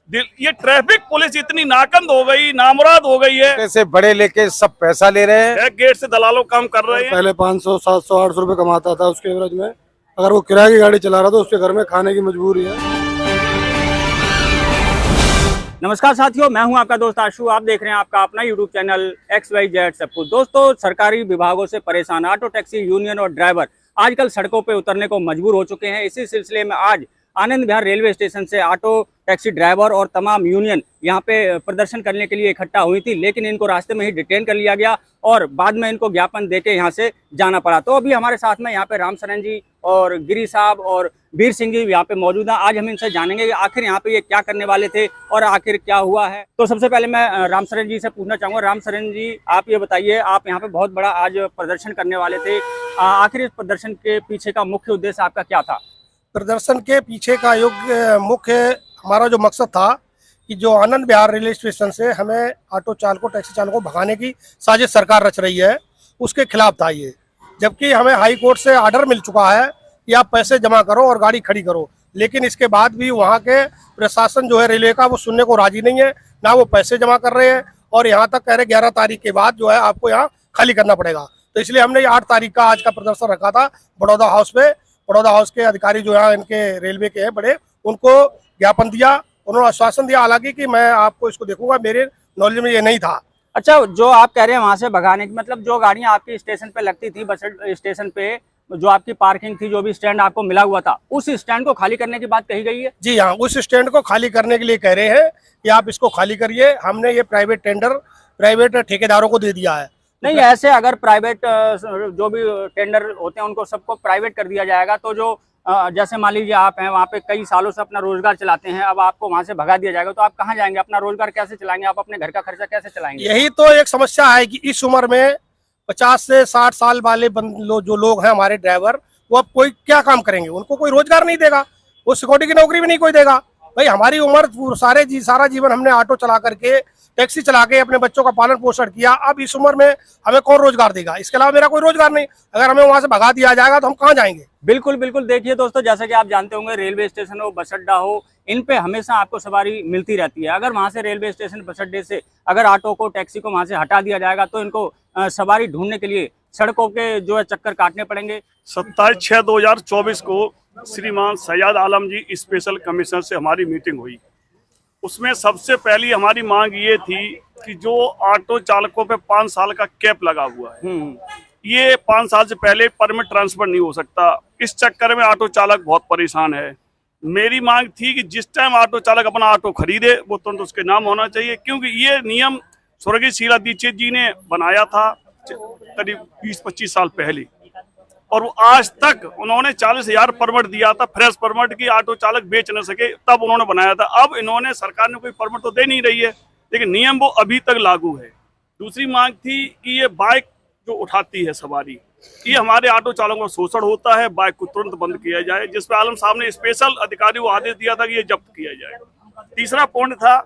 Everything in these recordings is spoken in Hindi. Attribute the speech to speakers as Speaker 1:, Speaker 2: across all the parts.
Speaker 1: ये ट्रैफिक पुलिस इतनी नाकंद हो गई, नामुराद हो गई है।
Speaker 2: से बड़े लेके सब पैसा ले रहे हैं।
Speaker 1: गेट से दलालों काम कर रहे हैं।
Speaker 3: पहले 500, 700, 800 रुपए कमाता था, उसके एवरेज में अगर वो किराए की गाड़ी चला रहा तो उसके घर में खाने की मजबूरी है।
Speaker 4: नमस्कार साथियों, मैं हूं आपका दोस्त आशु। आप देख रहे हैं आपका अपना यूट्यूब चैनल XYZ सब कुछ। दोस्तों, सरकारी विभागों से परेशान ऑटो टैक्सी यूनियन और ड्राइवर आजकल सड़कों पे उतरने को मजबूर हो चुके हैं। इसी सिलसिले में आज आनंद विहार रेलवे स्टेशन से ऑटो टैक्सी ड्राइवर और तमाम यूनियन यहां पे प्रदर्शन करने के लिए इकट्ठा हुई थी, लेकिन इनको रास्ते में ही डिटेन कर लिया गया और बाद में इनको ज्ञापन देके यहां से जाना पड़ा। तो अभी हमारे साथ में यहां पे राम सरन जी और गिरी साहब और वीर सिंह जी यहाँ पे मौजूद हैं। आज हम इनसे जानेंगे कि आखिर यहाँ पे ये क्या करने वाले थे और आखिर क्या हुआ है। तो सबसे पहले मैं राम सरन जी से पूछना चाहूँगा। राम सरन जी, आप ये बताइए, आप यहाँ पे बहुत बड़ा आज प्रदर्शन करने वाले थे, आखिर इस प्रदर्शन के पीछे का मुख्य उद्देश्य आपका क्या था?
Speaker 3: प्रदर्शन के पीछे का मुख्य हमारा जो मकसद था कि जो आनंद विहार रेलवे स्टेशन से हमें ऑटो चालकों, टैक्सी चालकों को भगाने की साजिश सरकार रच रही है, उसके खिलाफ था ये। जबकि हमें हाई कोर्ट से ऑर्डर मिल चुका है कि आप पैसे जमा करो और गाड़ी खड़ी करो, लेकिन इसके बाद भी वहाँ के प्रशासन जो है रेलवे का, वो सुनने को राजी नहीं है। ना वो पैसे जमा कर रहे हैं और यहाँ तक कह रहे 11 तारीख के बाद जो है आपको यहाँ खाली करना पड़ेगा। तो इसलिए हमने 8 तारीख का आज का प्रदर्शन रखा था बड़ौदा हाउस पे। बड़ौदा हाउस के अधिकारी जो यहाँ इनके रेलवे के हैं बड़े, उनको ज्ञापन दिया, उन्होंने आश्वासन दिया हालांकि कि मैं आपको इसको देखूंगा, मेरे नॉलेज में ये नहीं था।
Speaker 4: अच्छा, जो आप कह रहे हैं वहाँ से भगाने की, मतलब जो गाड़ियाँ आपकी स्टेशन पे लगती थी, बस स्टेशन पे जो आपकी पार्किंग थी, जो भी स्टैंड आपको मिला हुआ था, उस स्टैंड को खाली करने की बात कही गई है?
Speaker 3: जी हाँ, उस स्टैंड को खाली करने के लिए कह रहे हैं कि आप इसको खाली करिए। हमने ये प्राइवेट ठेकेदारों को दे दिया है।
Speaker 4: नहीं, ऐसे अगर प्राइवेट जो भी टेंडर होते हैं उनको सबको प्राइवेट कर दिया जाएगा तो जो जैसे मान लीजिए आप हैं वहाँ पे कई सालों से अपना रोजगार चलाते हैं, अब आपको वहाँ से भगा दिया जाएगा तो आप कहाँ जाएंगे? अपना रोजगार कैसे चलाएंगे? आप अपने घर का खर्चा कैसे चलाएंगे?
Speaker 3: यही तो एक समस्या है कि इस उम्र में 50 से 60 साल वाले जो लोग हैं हमारे ड्राइवर, वो अब कोई क्या काम करेंगे? उनको कोई रोजगार नहीं देगा, वो सिक्योरिटी की नौकरी भी नहीं कोई देगा। भाई हमारी उम्र सारा जीवन हमने ऑटो चला करके, टैक्सी चला के अपने बच्चों का पालन पोषण किया। अब इस उम्र में हमें कौन रोजगार देगा? इसके अलावा मेरा कोई रोजगार नहीं। अगर हमें वहां से भगा दिया जाएगा तो हम कहाँ जाएंगे?
Speaker 4: बिल्कुल बिल्कुल। देखिए दोस्तों, जैसा कि आप जानते होंगे, रेलवे स्टेशन हो, बस अड्डा हो, इन पे हमेशा आपको सवारी मिलती रहती है। अगर वहां से रेलवे स्टेशन, बस अड्डे से अगर ऑटो को, टैक्सी को वहां से हटा दिया जाएगा तो इनको सवारी ढूंढने के लिए सड़कों के जो है चक्कर काटने पड़ेंगे।
Speaker 1: 27/6/2024 को श्रीमान सैयद आलम जी स्पेशल कमिश्नर से हमारी मीटिंग हुई। उसमें सबसे पहली हमारी मांग ये थी कि जो ऑटो चालकों पे 5 साल का कैप लगा हुआ है, ये 5 साल से पहले परमिट ट्रांसफर नहीं हो सकता। इस चक्कर में ऑटो चालक बहुत परेशान है। मेरी मांग थी कि जिस टाइम ऑटो चालक अपना ऑटो खरीदे वो तुरंत उसके नाम होना चाहिए, क्योंकि ये नियम स्वर्गीय शीला दीक्षित जी ने बनाया था करीब 20-25 साल पहले, और वो आज तक उन्होंने 40,000 परमिट दिया था, फ्रेश परमिट की ऑटो चालक बेच न सके, तब उन्होंने बनाया था। अब इन्होंने, सरकार ने कोई परमिट तो दे नहीं रही है, लेकिन नियम वो अभी तक लागू है। दूसरी मांग थी कि ये बाइक जो उठाती है सवारी, ये हमारे ऑटो चालकों का शोषण होता है, बाइक को तुरंत बंद किया जाए, जिस पर आलम साहब ने स्पेशल अधिकारी को आदेश दिया था कि ये जब्त किया जाए। तीसरा पॉइंट था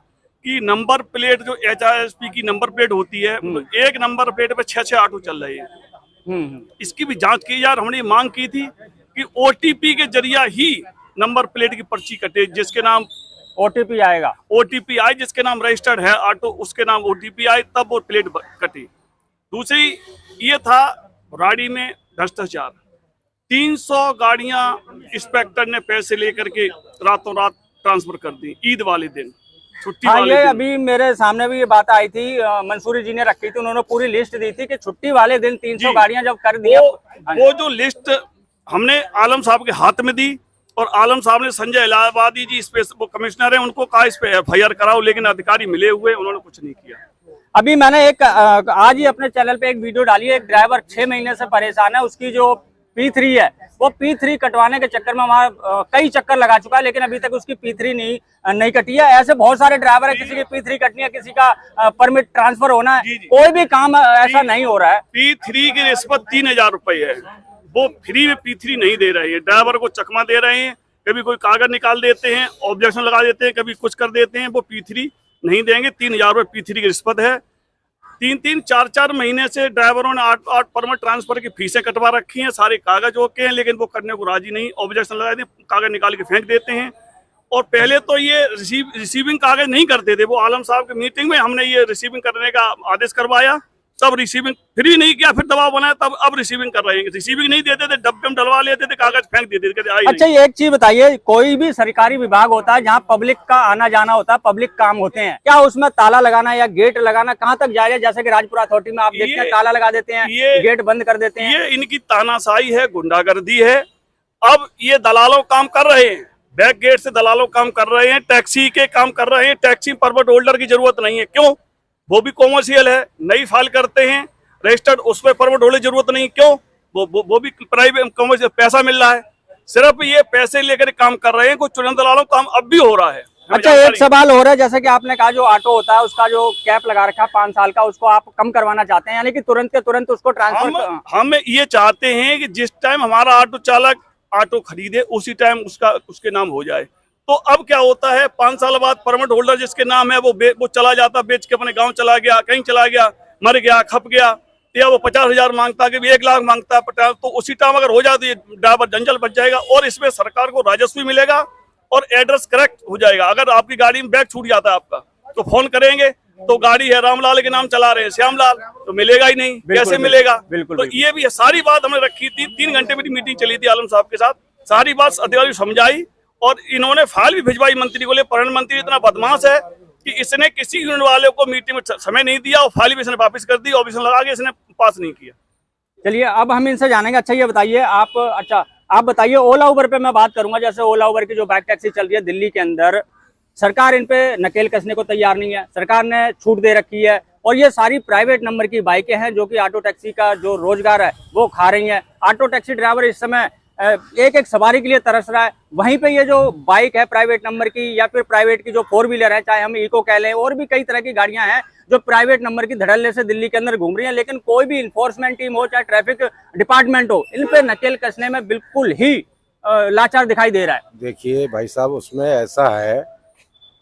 Speaker 1: कि नंबर प्लेट, जो HRSP की नंबर प्लेट होती है, एक नंबर प्लेट पे 6 ऑटो चल रहे हैं, इसकी भी जांच की जाए। हमने मांग की थी कि OTP के जरिया ही नंबर प्लेट की पर्ची कटे, जिसके नाम
Speaker 4: OTP आएगा,
Speaker 1: OTP आए, जिसके नाम रजिस्टर्ड है ऑटो, उसके नाम OTP आए, तब वो प्लेट कटी। दूसरी ये था गाड़ी में भ्रष्टाचार। 300 गाड़ियां इंस्पेक्टर ने पैसे लेकर के रातों रात ट्रांसफर कर दी ईद वाले दिन, छुट्टी वाले दिन।
Speaker 4: अभी मेरे सामने भी ये बात आई थी, मंसूरी जी ने रखी थी, उन्होंने पूरी लिस्ट दी थी कि छुट्टी वाले दिन 300 गाड़ियां जब कर दिया।
Speaker 1: वो जो लिस्ट हमने आलम साहब के हाथ में दी, और आलम साहब ने संजय इलाहाबादी जी वो कमिश्नर है, उनको कहा इस पे FIR कराओ, लेकिन अधिकारी मिले हुए, उन्होंने कुछ नहीं किया।
Speaker 4: अभी मैंने आज ही अपने चैनल पे एक वीडियो डाली है, एक ड्राइवर 6 महीने से परेशान है, उसकी जो P3 है, वो P3 कटवाने के चक्कर में वहाँ कई चक्कर लगा चुका है, लेकिन अभी तक उसकी P3 नहीं कटी है। ऐसे बहुत सारे ड्राइवर है, किसी की P3 कटनी है, किसी का परमिट ट्रांसफर होना है, कोई भी काम ऐसा नहीं हो रहा है।
Speaker 1: P3 की रिश्वत 3,000 रुपए है, वो फ्री में P3 नहीं दे रहे हैं, ड्राइवर को चकमा दे रहे हैं, कभी कोई कागज निकाल देते हैं, ऑब्जेक्शन लगा देते हैं, कभी कुछ कर देते हैं, वो P3 नहीं देंगे। 3,000 रुपए P3 की रिश्वत है। 3-3, 4-4 महीने से ड्राइवरों ने 8 परमिट ट्रांसफर की फीसें कटवा रखी हैं, सारे कागज ओके हैं, लेकिन वो करने को राजी नहीं, ऑब्जेक्शन लगा दी, कागज निकाल के फेंक देते हैं। और पहले तो ये रिसीविंग कागज नहीं करते थे। वो आलम साहब की मीटिंग में हमने ये रिसीविंग करने का आदेश करवाया, तब रिसीविंग फ्री नहीं किया, फिर दबाव बनाया, तब अब रिसीविंग कर रहे हैं। रिसीविंग नहीं देते थे, डब्बे में डलवा लेते थे, कागज फेंक देते थे, कहते आई
Speaker 4: अच्छा, ये एक चीज बताइए, कोई भी सरकारी विभाग होता है जहाँ पब्लिक का आना जाना होता है, पब्लिक काम होते हैं, क्या उसमें ताला लगाना या गेट लगाना कहाँ तक जायज है? जैसे कि राजपुरा अथॉरिटी में आप देखते हैं ताला लगा देते हैं, गेट बंद कर देते हैं।
Speaker 1: ये इनकी तानाशाही है, गुंडागर्दी है। अब ये दलालों काम कर रहे हैं, बैक गेट से दलालों काम कर रहे हैं, टैक्सी के काम कर रहे हैं। टैक्सी परमिट होल्डर की जरूरत नहीं है, क्यों? वो भी कॉमर्शियल है, नई फाइल करते हैं रजिस्टर्ड, उसमें परमिट होल्डर की जरूरत नहीं, क्यों? वो भी प्राइवेट कॉमर्शियल, पैसा मिल रहा है। सिर्फ ये पैसे लेकर काम कर रहे हैं, कुछ चुनिंदा दलालों काम अब भी हो रहा है।
Speaker 4: अच्छा, एक सवाल हो रहा है, जैसे कि आपने कहा जो ऑटो होता है उसका जो कैप लगा रखा है 5 साल का, उसको आप कम करवाना चाहते हैं, यानी कि तुरंत के तुरंत उसको ट्रांसफर।
Speaker 1: हम ये चाहते हैं कि जिस टाइम हमारा ऑटो चालक ऑटो खरीदे उसी टाइम उसके नाम हो जाए। तो अब क्या होता है, 5 साल बाद परमिट होल्डर जिसके नाम है वो चला जाता, बेच के अपने गांव चला गया, कहीं चला गया, मर गया, खप गया, या वो 50,000 मांगता है, 1 लाख मांगता है, तो उसी टाइम अगर हो जाती है ड्राइवर जंजल बच जाएगा और इसमें सरकार को राजस्व भी मिलेगा और एड्रेस करेक्ट हो जाएगा। अगर आपकी गाड़ी में बैग छूट जाता है आपका, तो फोन करेंगे तो गाड़ी है रामलाल के नाम चला रहे हैं, श्यामलाल, तो मिलेगा ही नहीं, कैसे मिलेगा?
Speaker 4: बिल्कुल।
Speaker 1: तो ये भी सारी बात हमने रखी थी, 3 घंटे मेरी मीटिंग चली थी आलम साहब के साथ, सारी बात अधिकारी समझाई और इन्होंने फाइल भी भिजवाई मंत्री को। पर्यटन मंत्री इतना बदमाश है कि इसने किसी यूनियन वाले को मीटिंग में समय नहीं दिया और फाइल भी इसने वापस कर दी, ऑफिस में लगा के इसने पास नहीं किया।
Speaker 4: चलिए, अब हम इनसे जानेंगे। अच्छा, ये बताइए आप बताइए, ओला उबर पे मैं बात करूंगा। जैसे ओला उबर की जो बाइक टैक्सी चल रही है दिल्ली के अंदर, सरकार इन पे नकेल कसने को तैयार नहीं है, सरकार ने छूट दे रखी है और ये सारी प्राइवेट नंबर की बाइकें हैं जो कि ऑटो टैक्सी का जो रोजगार है वो खा रही हैं। ऑटो टैक्सी ड्राइवर इस समय एक एक सवारी के लिए तरस रहा है। वहीं पे ये जो बाइक है प्राइवेट नंबर की या फिर प्राइवेट की जो 4 व्हीलर है, चाहे हम इको कह लें, और भी कई तरह की गाड़ियां हैं जो प्राइवेट नंबर की धड़ल्ले से दिल्ली के अंदर घूम रही हैं, लेकिन कोई भी इन्फोर्समेंट टीम हो चाहे ट्रैफिक डिपार्टमेंट हो, इन पे नकेल कसने में बिल्कुल ही लाचार दिखाई दे रहा है।
Speaker 2: देखिए भाई साहब, उसमें ऐसा है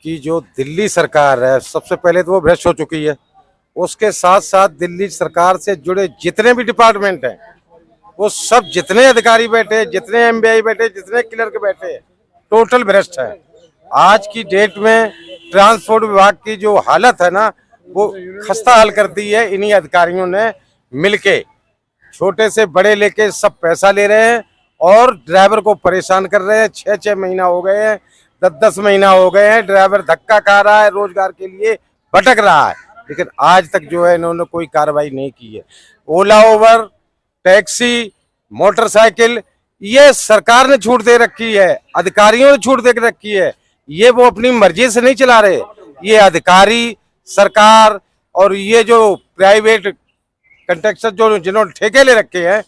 Speaker 2: कि जो दिल्ली सरकार है, सबसे पहले तो वो भ्रष्ट हो चुकी है। उसके साथ साथ दिल्ली सरकार से जुड़े जितने भी डिपार्टमेंट हैं, वो सब जितने अधिकारी बैठे, जितने एमबीआई बैठे, जितने क्लर्क बैठे, टोटल भ्रष्ट है। आज की डेट में ट्रांसपोर्ट विभाग की जो हालत है ना, वो खस्ता हाल कर दी है। इन्हीं अधिकारियों ने मिलके छोटे से बड़े लेके सब पैसा ले रहे हैं और ड्राइवर को परेशान कर रहे हैं। 6-6 महीना हो गए हैं, 10-10 महीना हो गए हैं, ड्राइवर धक्का खा रहा है, रोजगार के लिए भटक रहा है, लेकिन आज तक जो है इन्होंने कोई कार्रवाई नहीं की है। ओला उबर, टैक्सी, मोटरसाइकिल, ये सरकार ने छूट दे रखी है, अधिकारियों ने छूट दे रखी है। ये वो अपनी मर्जी से नहीं चला रहे, ये अधिकारी, सरकार और ये जो प्राइवेट कंट्रैक्टर जो जिन्होंने ठेके ले रखे हैं,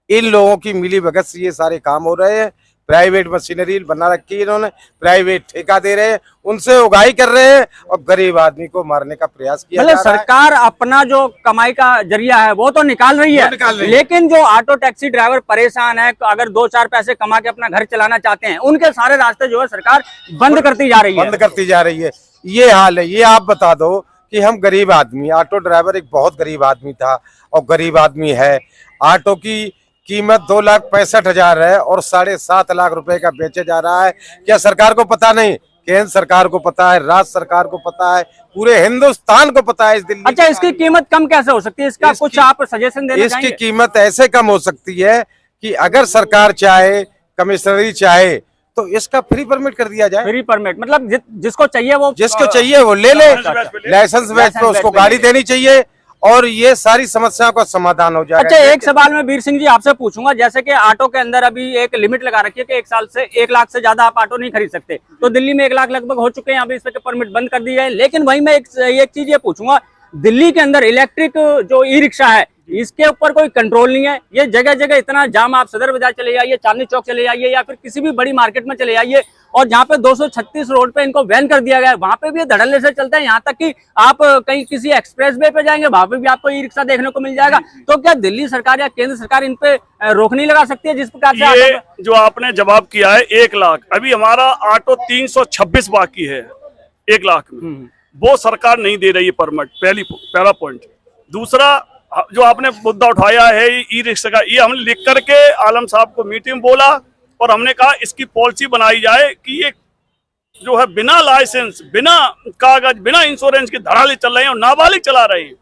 Speaker 2: इन लोगों की मिली भगत से ये सारे काम हो रहे हैं। प्राइवेट मशीनरी बना रखी है इन्होंने, प्राइवेट ठेका दे रहे हैं, उनसे उगाही कर रहे हैं और गरीब आदमी को मारने का प्रयास किया जा रहा है।
Speaker 4: सरकार अपना जो कमाई का जरिया है वो तो निकाल रही है, लेकिन जो ऑटो टैक्सी ड्राइवर परेशान है, अगर 2-4 पैसे कमा के अपना घर चलाना चाहते हैं, उनके सारे रास्ते जो है सरकार बंद करती जा रही है।
Speaker 2: बंद करती जा रही है, ये हाल है। ये आप बता दो कि हम गरीब आदमी, ऑटो ड्राइवर एक बहुत गरीब आदमी था और गरीब आदमी है। ऑटो की कीमत 2,65,000 है और 7.5 लाख रुपए का बेचे जा रहा है। क्या सरकार को पता नहीं? केंद्र सरकार को पता है, राज्य सरकार को पता है, पूरे हिंदुस्तान को पता है इस दिल्ली।
Speaker 4: अच्छा, इसकी कीमत कम कैसे हो सकती है? इसका कुछ आप सजेशन देना चाहेंगे?
Speaker 2: इसकी कीमत ऐसे कम हो सकती है कि अगर सरकार चाहे, कमिश्नरी चाहे, तो इसका फ्री परमिट कर दिया जाए।
Speaker 4: फ्री परमिट मतलब जिसको चाहिए वो
Speaker 2: ले ले, लाइसेंस बेस पे उसको गाड़ी देनी चाहिए और ये सारी समस्याओं का समाधान हो जाएगा।
Speaker 4: अच्छा, एक सवाल मैं वीर सिंह जी आपसे पूछूंगा, जैसे कि ऑटो के अंदर अभी एक लिमिट लगा रखी है कि 1 साल से 1 लाख से ज्यादा आप ऑटो नहीं खरीद सकते, तो दिल्ली में 1 लाख लगभग हो चुके हैं, अभी इस पे परमिट बंद कर दी है। लेकिन वही मैं एक चीज ये पूछूंगा, दिल्ली के अंदर इलेक्ट्रिक जो ई रिक्शा है, इसके ऊपर कोई कंट्रोल नहीं है। ये जगह जगह इतना जाम, आप सदर बाजार चले जाइए, चांदनी चौक चले जाइए या फिर किसी भी बड़ी मार्केट में चले जाइए, और जहाँ पे 236 रोड पे इनको बैन कर दिया गया है, वहां पे भी ये धड़ल्ले से चलते हैं। यहाँ तक कि आप कहीं किसी एक्सप्रेस वे पे जाएंगे, वहां पे भी आपको ई रिक्शा देखने को मिल जाएगा। तो क्या दिल्ली सरकार या केंद्र सरकार इन पे रोक नहीं लगा सकती है? जिस प्रकार से
Speaker 1: ये जो आपने जवाब किया है 1 लाख, अभी हमारा ऑटो 326 बाकी है 1 लाख में, वो सरकार नहीं दे रही है परमिट, पहला पॉइंट। दूसरा जो आपने मुद्दा उठाया है ई रिक्शा का, ये हमने लिख करके आलम साहब को मीटिंग बोला और हमने कहा इसकी पॉलिसी बनाई जाए कि ये जो है बिना लाइसेंस, बिना कागज, बिना इंश्योरेंस के धड़ाले चल रहे हैं और नाबालिग चला रहे हैं,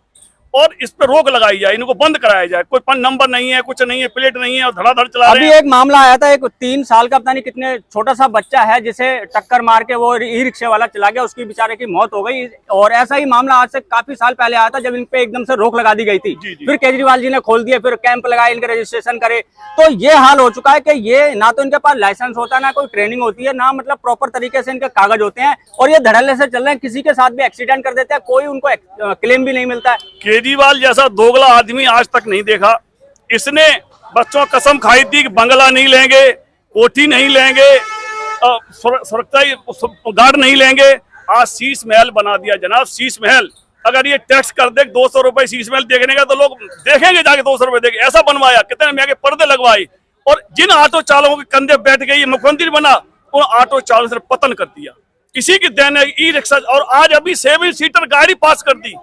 Speaker 1: और इस पे रोक लगाई जाए, इनको बंद कराया जाए। कोई पन नंबर नहीं है, कुछ नहीं है, प्लेट नहीं है और धड़ाधड़ चला रहे हैं।
Speaker 4: अभी एक मामला आया था, एक 3 साल का पता नहीं कितने छोटा सा बच्चा है जिसे टक्कर मार के वो ई रिक्शे वाला चला गया, उसकी बेचारे की मौत हो गई। और ऐसा ही मामला आज से काफी साल पहले आया था जब इन पे एकदम से रोक लगा दी गई थी। फिर केजरीवाल जी ने खोल दिए, फिर कैंप लगाए, इनके रजिस्ट्रेशन करे। तो ये हाल हो चुका है कि ये ना तो इनके पास लाइसेंस होता है, ना कोई ट्रेनिंग होती है, ना मतलब प्रॉपर तरीके से इनके कागज होते हैं, और ये धड़ल्ले से चल रहे हैं। किसी के साथ भी एक्सीडेंट कर देते हैं, कोई उनको क्लेम भी नहीं मिलता है।
Speaker 1: केजरीवाल जैसा दोगला आदमी आज तक नहीं देखा। इसने बच्चों कसम खाई थी कि बंगला नहीं लेंगे, कोठी नहीं लेंगे, सुरक्षा गार्ड नहीं लेंगे। आज शीश महल बना दिया जनाब, शीश महल। अगर ये टैक्स कर दे 200 रुपए शीश महल देखने का, तो लोग देखेंगे जाके 200 रुपए देंगे। ऐसा बनवाया, कितने महंगे पर्दे लगवाए, और जिन ऑटो चालकों के कंधे बैठ गए ये मुख्यमंत्री बना, उन ऑटो चालकों से पतन कर दिया। इसी की देन है ई रिक्शा। और आज अभी 7 सीटर गाड़ी पास कर दी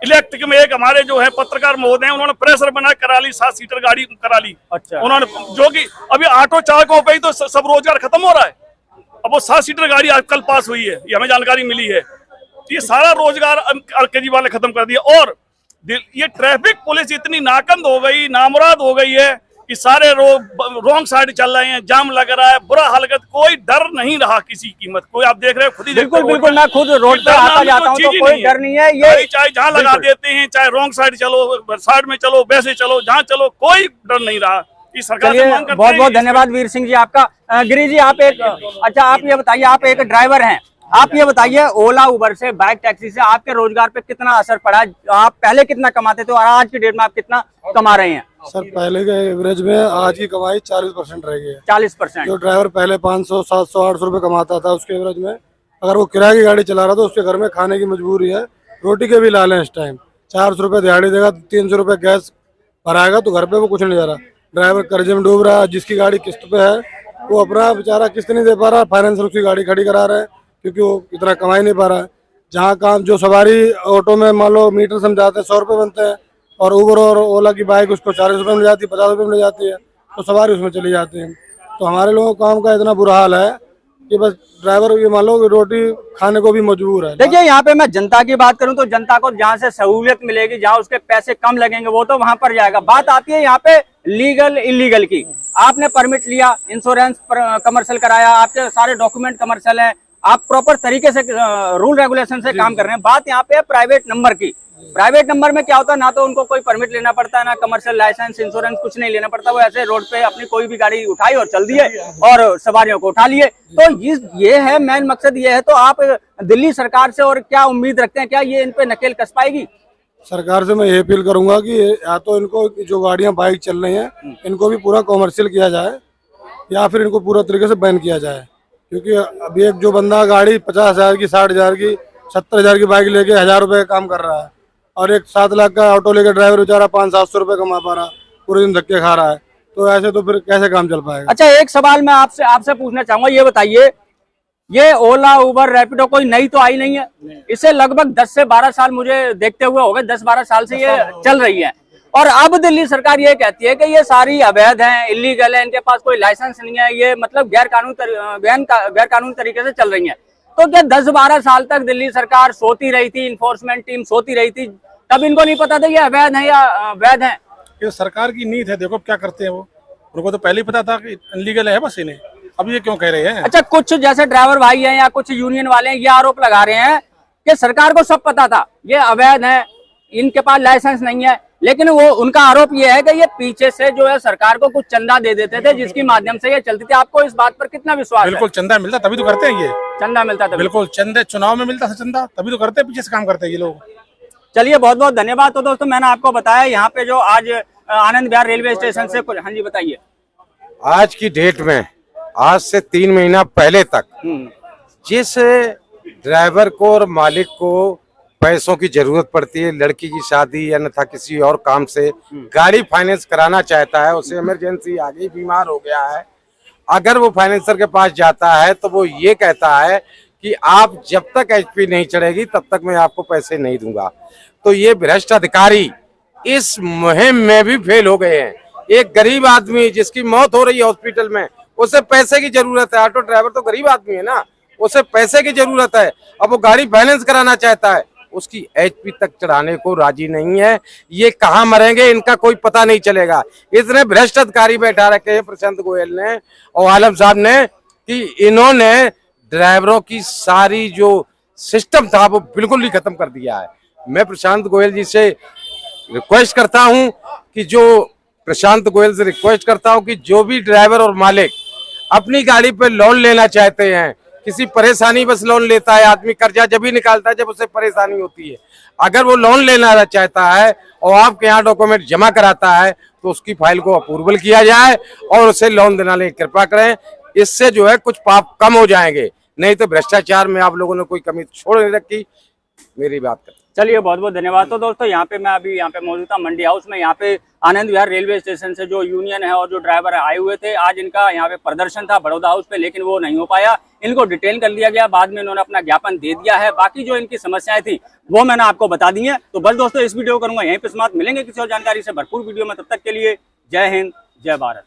Speaker 1: इलेक्ट्रिक में। एक हमारे जो है पत्रकार महोदय, उन्होंने प्रेशर बना करा ली, 7 सीटर गाड़ी करा ली।
Speaker 4: अच्छा।
Speaker 1: उन्होंने, जो कि अभी ऑटो चालकों पे ही तो सब रोजगार खत्म हो रहा है। अब वो 7 सीटर गाड़ी आज कल पास हुई है, ये हमें जानकारी मिली है। ये सारा रोजगार केजरीवाल ने खत्म कर दिया। और ये ट्रैफिक पुलिस इतनी नाकंद हो गई, नामुराद हो गई है कि सारे रॉन्ग साइड चल रहे हैं, जाम लग रहा है, बुरा हालत, कोई डर नहीं रहा किसी कीमत। कोई आप देख रहे हो, खुद ही
Speaker 4: बिल्कुल बिल्कुल, मैं खुद रोड पे आता जाता हूं तो कोई डर नहीं है। ये
Speaker 1: चाहे जहाँ लगा देते हैं, चाहे रॉन्ग साइड चलो, साइड में चलो, वैसे चलो, जहाँ चलो, कोई डर नहीं रहा। इस सरकार से मांग करते हैं।
Speaker 4: बहुत बहुत धन्यवाद वीर सिंह जी आपका। गिरी जी, आप एक, अच्छा आप ये बताइए, आप एक ड्राइवर हैं, आप ये बताइए ओला उबर से, बाइक टैक्सी से आपके रोजगार पे कितना असर पड़ा? आप पहले कितना कमाते थे और आज की डेट में आप कितना कमा रहे हैं?
Speaker 5: सर पहले के एवरेज में आज की कमाई 40% रह गई है।
Speaker 4: 40%?
Speaker 5: जो ड्राइवर पहले 500, 700, 800 रुपए कमाता था, उसके एवरेज में अगर वो किराए की गाड़ी चला रहा तो उसके घर में खाने की मजबूरी है, रोटी के भी लाल है। इस टाइम 400 रुपए दिहाड़ी देगा, 300 रुपए गैस भराएगा, तो घर पे वो कुछ नहीं दे रहा। ड्राइवर कर्जे में डूब रहा है। जिसकी गाड़ी किस्त पे है वो अपना बेचारा किस्त नहीं दे पा रहा, फाइनेंसर उसकी गाड़ी खड़ी करा रहा है क्योंकि वो इतना कमा ही नहीं पा रहा है। जहाँ काम जो सवारी ऑटो में मान लो मीटर समझाते हैं 100 रुपये बनते हैं, और उबर और ओला की बाइक उसको 40 रुपये मिल जाती है, 50 रुपये मिल जाती है, तो सवारी उसमें चली जाती है। तो हमारे लोगों का काम का इतना बुरा हाल है कि बस ड्राइवर ये मान लो कि रोटी खाने को भी मजबूर है।
Speaker 4: देखिए, यहाँ पे मैं जनता की बात करूं तो जनता को जहाँ से सहूलियत मिलेगी, जहाँ उसके पैसे कम लगेंगे, वो तो वहां पर जाएगा। बात आती है यहाँ पे लीगल इलीगल की। आपने परमिट लिया, इंश्योरेंस कमर्शियल कराया, आपके सारे डॉक्यूमेंट कमर्शियल है, आप प्रॉपर तरीके से रूल रेगुलेशन से काम कर रहे हैं। बात यहाँ पे है प्राइवेट नंबर की। प्राइवेट नंबर में क्या होता है, ना तो उनको कोई परमिट लेना पड़ता है, ना कमर्शियल लाइसेंस, इंश्योरेंस, कुछ नहीं लेना पड़ता। वो ऐसे रोड पे अपनी कोई भी गाड़ी उठाई और चल दिए और सवारियों को उठा लिए। तो ये है मेन मकसद, ये है। तो आप दिल्ली सरकार से और क्या उम्मीद रखते हैं, क्या ये इन पे नकेल कस पाएगी?
Speaker 5: सरकार से मैं ये अपील करूंगा कि या तो इनको जो गाड़ियां बाइक चल रही हैं इनको भी पूरा कॉमर्शियल किया जाए, या फिर इनको पूरा तरीके से बैन किया जाए। क्योंकि अभी एक जो बंदा गाड़ी 50,000 की, 60,000 की, 70,000 की बाइक लेके 1,000 रुपए का काम कर रहा है, और एक 7 लाख का ऑटो लेकर ड्राइवर बेचारा 500-700 रुपए कमा पा रहा, पूरे दिन धक्के खा रहा है। तो ऐसे तो फिर कैसे काम चल पाएगा?
Speaker 4: अच्छा, एक सवाल मैं आपसे पूछना चाहूंगा, ये बताइए, ये ओला उबर रैपिडो कोई नई तो आई नहीं है। इसे लगभग 10 से 12 साल मुझे देखते हुए हो गए, 10-12 साल से ये चल रही है। और अब दिल्ली सरकार ये कहती है कि ये सारी अवैध हैं, इलीगल है, इनके पास कोई लाइसेंस नहीं है, ये मतलब गैर कानूनी तरीके से चल रही है। तो क्या 10-12 साल तक दिल्ली सरकार सोती रही थी, इन्फोर्समेंट टीम सोती रही थी, तब इनको नहीं पता था ये अवैध है या वैध है?
Speaker 6: ये सरकार की नीति है, देखो क्या करते हैं वो। उनको तो पहले ही पता था कि इनलीगल है, बस इन्हें अब ये क्यों कह रहे हैं?
Speaker 4: अच्छा, कुछ जैसे ड्राइवर भाई हैं या कुछ यूनियन वाले हैं, ये आरोप लगा रहे हैं कि सरकार को सब पता था ये अवैध है, इनके पास लाइसेंस नहीं है, लेकिन वो उनका आरोप ये है कि ये पीछे से जो है सरकार को कुछ चंदा दे देते थे, जिसके माध्यम से ये चलती थी। आपको इस बात पर कितना विश्वास है?
Speaker 6: बिल्कुल चंदा मिलता तभी तो करते हैं ये।
Speaker 4: चंदा मिलता था,
Speaker 6: बिल्कुल चंदे चुनाव में मिलता था चंदा, तभी तो करते हैं, पीछे से काम करते हैं ये लोग।
Speaker 4: चलिए, बहुत बहुत धन्यवाद। तो दोस्तों, मैंने आपको बताया यहाँ पे जो आज आनंद विहार रेलवे स्टेशन से कुछ, हाँ जी बताइए।
Speaker 2: आज की डेट में, आज से 3 महीना पहले तक जिस ड्राइवर को और मालिक को पैसों की जरूरत पड़ती है, लड़की की शादी या अन्यथा किसी और काम से गाड़ी फाइनेंस कराना चाहता है, उसे इमरजेंसी आ गई, बीमार हो गया है, अगर वो फाइनेंसर के पास जाता है तो वो ये कहता है कि आप जब तक HP नहीं चढ़ेगी तब तक मैं आपको पैसे नहीं दूंगा। तो ये भ्रष्ट अधिकारी इस मुहिम में भी फेल हो गए हैं। एक गरीब आदमी जिसकी मौत हो रही है हॉस्पिटल में, उसे पैसे की जरूरत है। ऑटो ड्राइवर तो गरीब आदमी है ना, उसे पैसे की जरूरत है, अब वो गाड़ी फाइनेंस कराना चाहता है, उसकी HP तक चढ़ाने को राजी नहीं है। ये कहाँ मरेंगे इनका कोई पता नहीं चलेगा। इतने भ्रष्ट अधिकारी बैठा रखे हैं प्रशांत गोयल ने और आलम साहब ने कि इन्होंने ड्राइवरों की सारी जो सिस्टम था वो बिल्कुल ही खत्म कर दिया है। मैं प्रशांत गोयल जी से रिक्वेस्ट करता हूं कि जो भी ड्राइवर और मालिक अपनी गाड़ी पे लोन लेना चाहते हैं, किसी परेशानी बस लोन लेता है आदमी, कर्जा जब ही निकालता है जब उसे परेशानी होती है। अगर वो लोन लेना चाहता है और आपके यहाँ डॉक्यूमेंट जमा कराता है तो उसकी फाइल को अप्रूवल किया जाए और उसे लोन दिलाने की कृपा करें। इससे जो है कुछ पाप कम हो जाएंगे, नहीं तो भ्रष्टाचार में आप लोगों ने कोई कमी छोड़ नहीं रखी। मेरी बात कर
Speaker 4: चलिए, बहुत बहुत धन्यवाद। तो दोस्तों, यहाँ पे मैं अभी यहाँ पे मौजूद था मंडी हाउस में। यहाँ पे आनंद विहार रेलवे स्टेशन से जो यूनियन है और जो ड्राइवर आए हुए थे, आज इनका यहाँ पे प्रदर्शन था बड़ौदा हाउस पे, लेकिन वो नहीं हो पाया। इनको डिटेन कर लिया गया, बाद में इन्होंने अपना ज्ञापन दे दिया है। बाकी जो इनकी समस्याएं थी वो मैंने आपको बता दी है। तो बस दोस्तों, इस वीडियो करूंगा यहीं पे समाप्त। मिलेंगे किसी और जानकारी से भरपूर वीडियो में, तब तक के लिए जय हिंद, जय भारत।